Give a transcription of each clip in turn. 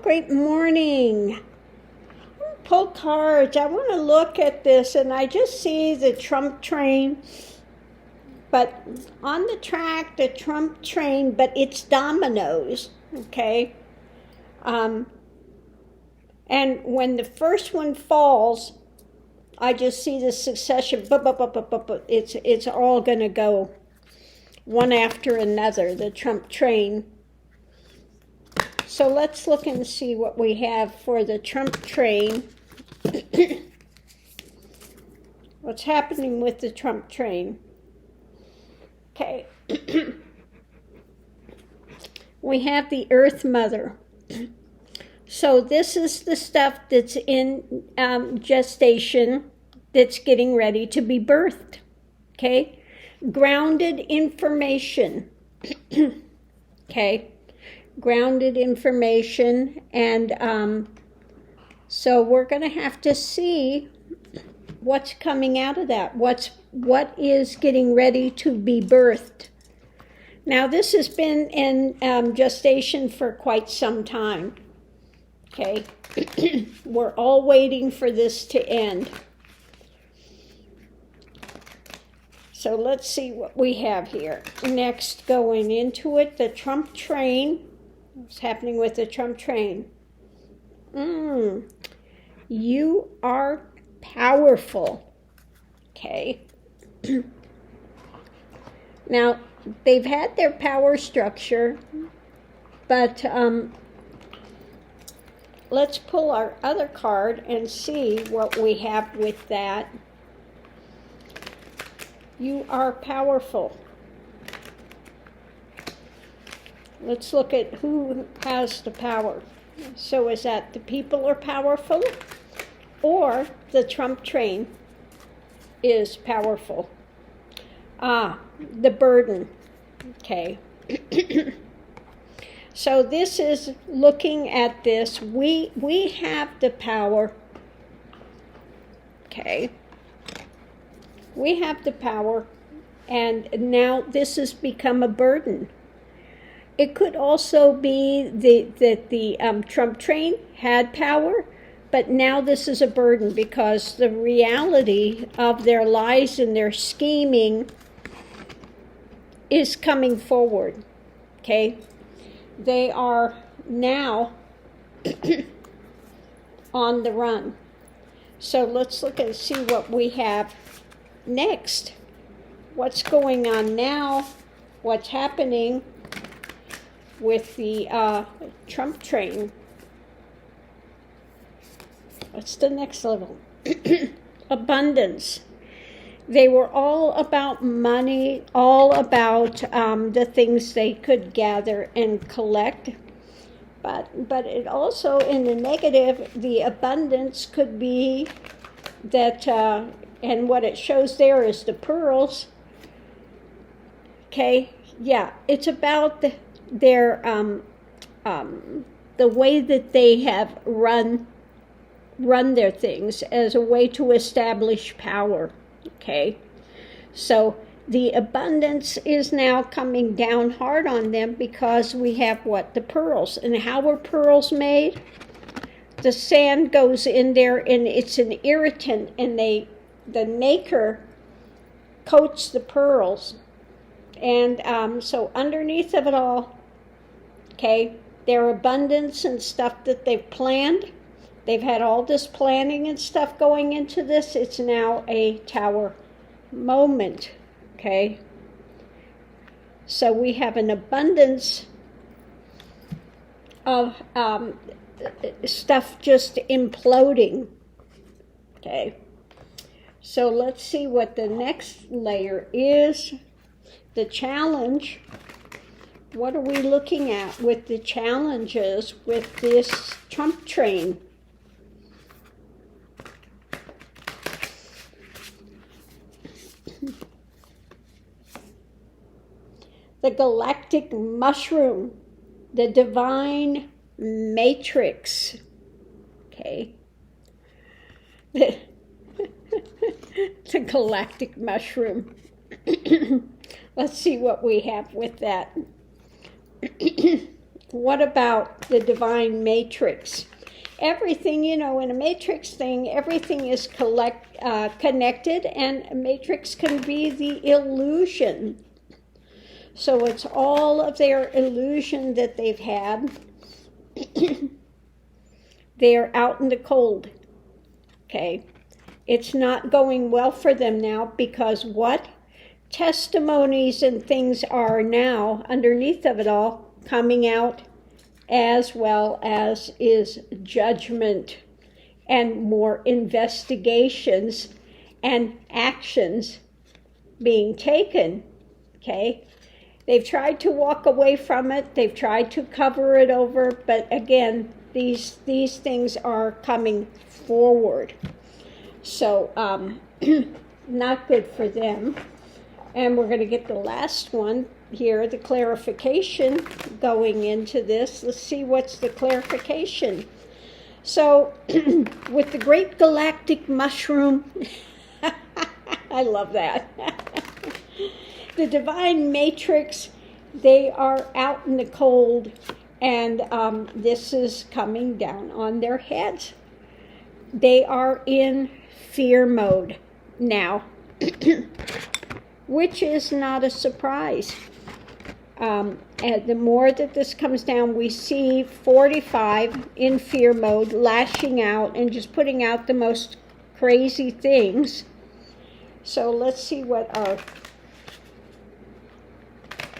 great morning. Pull cards. I want to look at this, and I just see the Trump train, but on the track, the Trump train, but it's dominoes, okay? And when the first one falls, I just see the succession, it's all going to go one after another, the Trump train. So let's look and see what we have for the Trump train. What's happening with the Trump train? Okay. We have the Earth Mother. So this is the stuff that's in gestation, that's getting ready to be birthed. Okay? Grounded information. Okay? Grounded information, and so we're going to have to see what's coming out of that. What is getting ready to be birthed. Now this has been in gestation for quite some time. Okay, we're all waiting for this to end. So let's see what we have here. Next, going into it, the Trump train. What's happening with the Trump train? You are powerful. Okay. Now, they've had their power structure, but let's pull our other card and see what we have with that. You are powerful. Let's look at who has the power. So is that the people are powerful, or the Trump train is powerful? The burden. Okay. So this is looking at this. We have the power. Okay. We have the power, and now this has become a burden. It could also be that the Trump train had power, but now this is a burden because the reality of their lies and their scheming is coming forward. Okay? They are now on the run. So let's look and see what we have next. What's going on now? What's happening with the Trump train? What's the next level? Abundance. They were all about money, all about the things they could gather and collect. But it also, in the negative, the abundance could be that, and what it shows there is the pearls. Okay, yeah, it's about their the way that they have run their things as a way to establish power. Okay, so the abundance is now coming down hard on them because we have what? The pearls. And how are pearls made? The sand goes in there and it's an irritant, and the maker coats the pearls. And so underneath of it all, okay, their abundance and stuff that they've planned, they've had all this planning and stuff going into this. It's now a tower moment, okay? So we have an abundance of stuff just imploding, okay? So let's see what the next layer is. The challenge. What are we looking at with the challenges with this Trump train? The galactic mushroom, the divine matrix. Okay. The galactic mushroom. Let's see what we have with that. what about the divine matrix? Everything, in a matrix thing, everything is connected, and a matrix can be the illusion. So it's all of their illusion that they've had. They're out in the cold. Okay? It's not going well for them now because what? Testimonies and things are now, underneath of it all, coming out, as well as is judgment and more investigations and actions being taken. Okay? They've tried to walk away from it. They've tried to cover it over. But again, these things are coming forward. So, not good for them. And we're going to get the last one here, the clarification going into this. Let's see what's the clarification. So, with the great galactic mushroom, I love that. The divine matrix, they are out in the cold, and this is coming down on their heads. They are in fear mode now, which is not a surprise. And the more that this comes down, we see 45 in fear mode, lashing out and just putting out the most crazy things. So let's see what our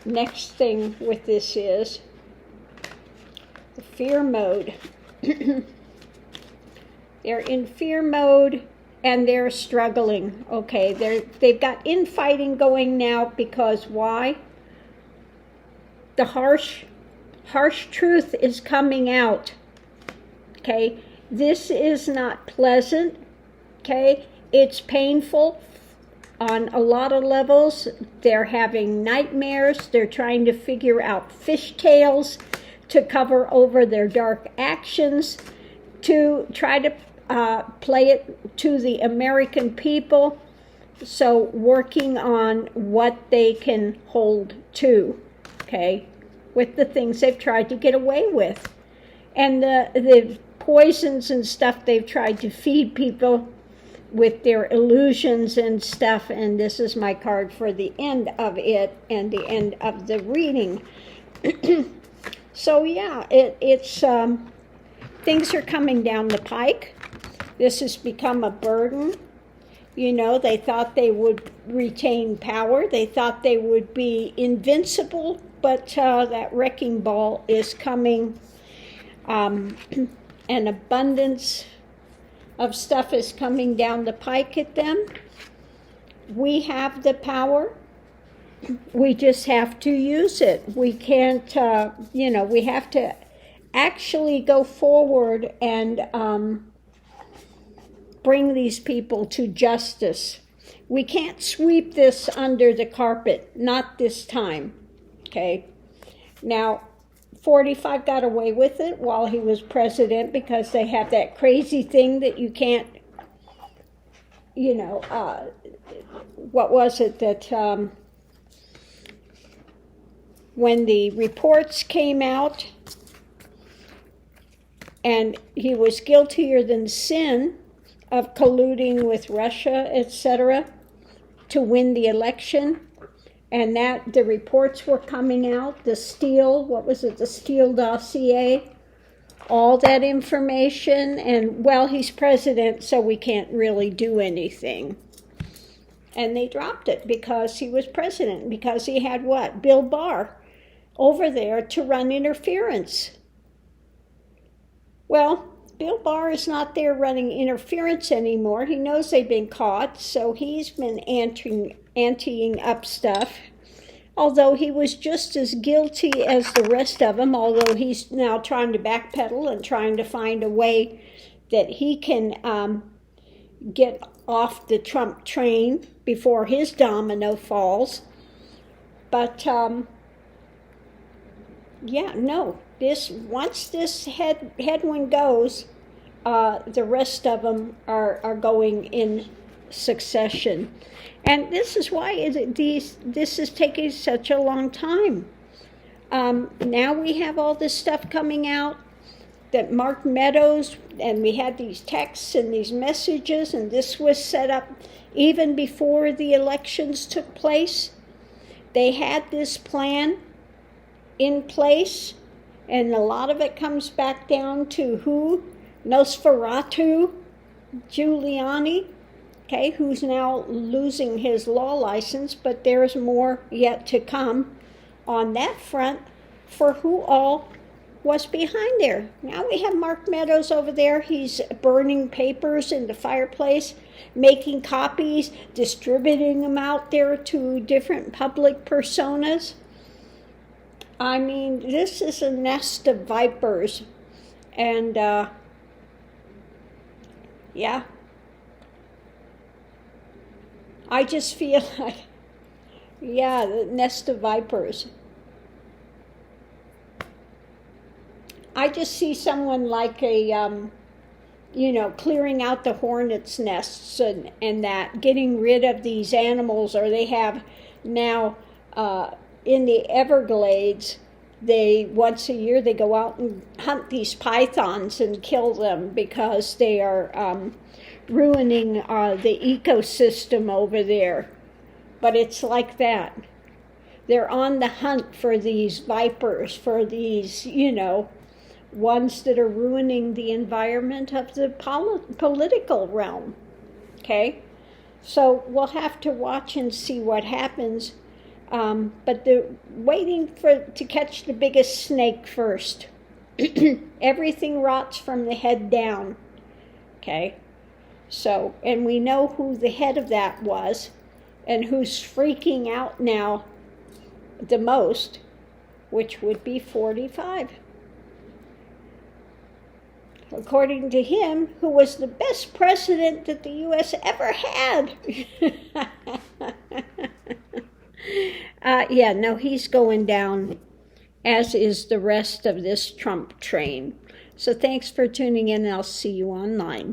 next thing with this is. The fear mode. They're in fear mode and they're struggling. Okay, they've got infighting going now because why? The harsh truth is coming out. Okay, this is not pleasant. Okay, it's painful on a lot of levels. They're having nightmares. They're trying to figure out fishtails to cover over their dark actions, to try to play it to the American people. So working on what they can hold to, okay, with the things they've tried to get away with. And the poisons and stuff they've tried to feed people with their illusions and stuff. And this is my card for the end of it and the end of the reading. So yeah, it's things are coming down the pike. This has become a burden. They thought they would retain power. They thought they would be invincible, but that wrecking ball is coming. An abundance of stuff is coming down the pike at them. We have the power. We just have to use it. We can't, we have to actually go forward and bring these people to justice. We can't sweep this under the carpet, not this time, okay? Now, 45 got away with it while he was president because they have that crazy thing that you can't, what was it that when the reports came out and he was guiltier than sin of colluding with Russia, etc., to win the election, and that the reports were coming out, the Steele, the Steele dossier, all that information, and well, he's president, so we can't really do anything. And they dropped it because he was president, because he had what? Bill Barr over there to run interference. Well, Bill Barr is not there running interference anymore. He knows they've been caught, so he's been anteing up stuff. Although he was just as guilty as the rest of them, although he's now trying to backpedal and trying to find a way that he can get off the Trump train before his domino falls. But, once this headwind goes, the rest of them are going in succession. And this is why this is taking such a long time. Now we have all this stuff coming out that Mark Meadows, and we had these texts and these messages, and this was set up even before the elections took place. They had this plan in place, and a lot of it comes back down to who? Nosferatu Giuliani, okay, who's now losing his law license, but there's more yet to come on that front for who all was behind there. Now we have Mark Meadows over there. He's burning papers in the fireplace, making copies, distributing them out there to different public personas. I mean, this is a nest of vipers. And, yeah. I just feel like, yeah, the nest of vipers. I just see someone like a, clearing out the hornets' nests and that, getting rid of these animals, or they have now in the Everglades, once a year they go out and hunt these pythons and kill them because they are ruining the ecosystem over there. But it's like that. They're on the hunt for these vipers, for these, ones that are ruining the environment of the political realm. Okay? So we'll have to watch and see what happens. But they're waiting to catch the biggest snake first. Everything rots from the head down. Okay? So, and we know who the head of that was and who's freaking out now the most, which would be 45. According to him, who was the best president that the U.S. ever had. He's going down, as is the rest of this Trump train. So thanks for tuning in, and I'll see you online.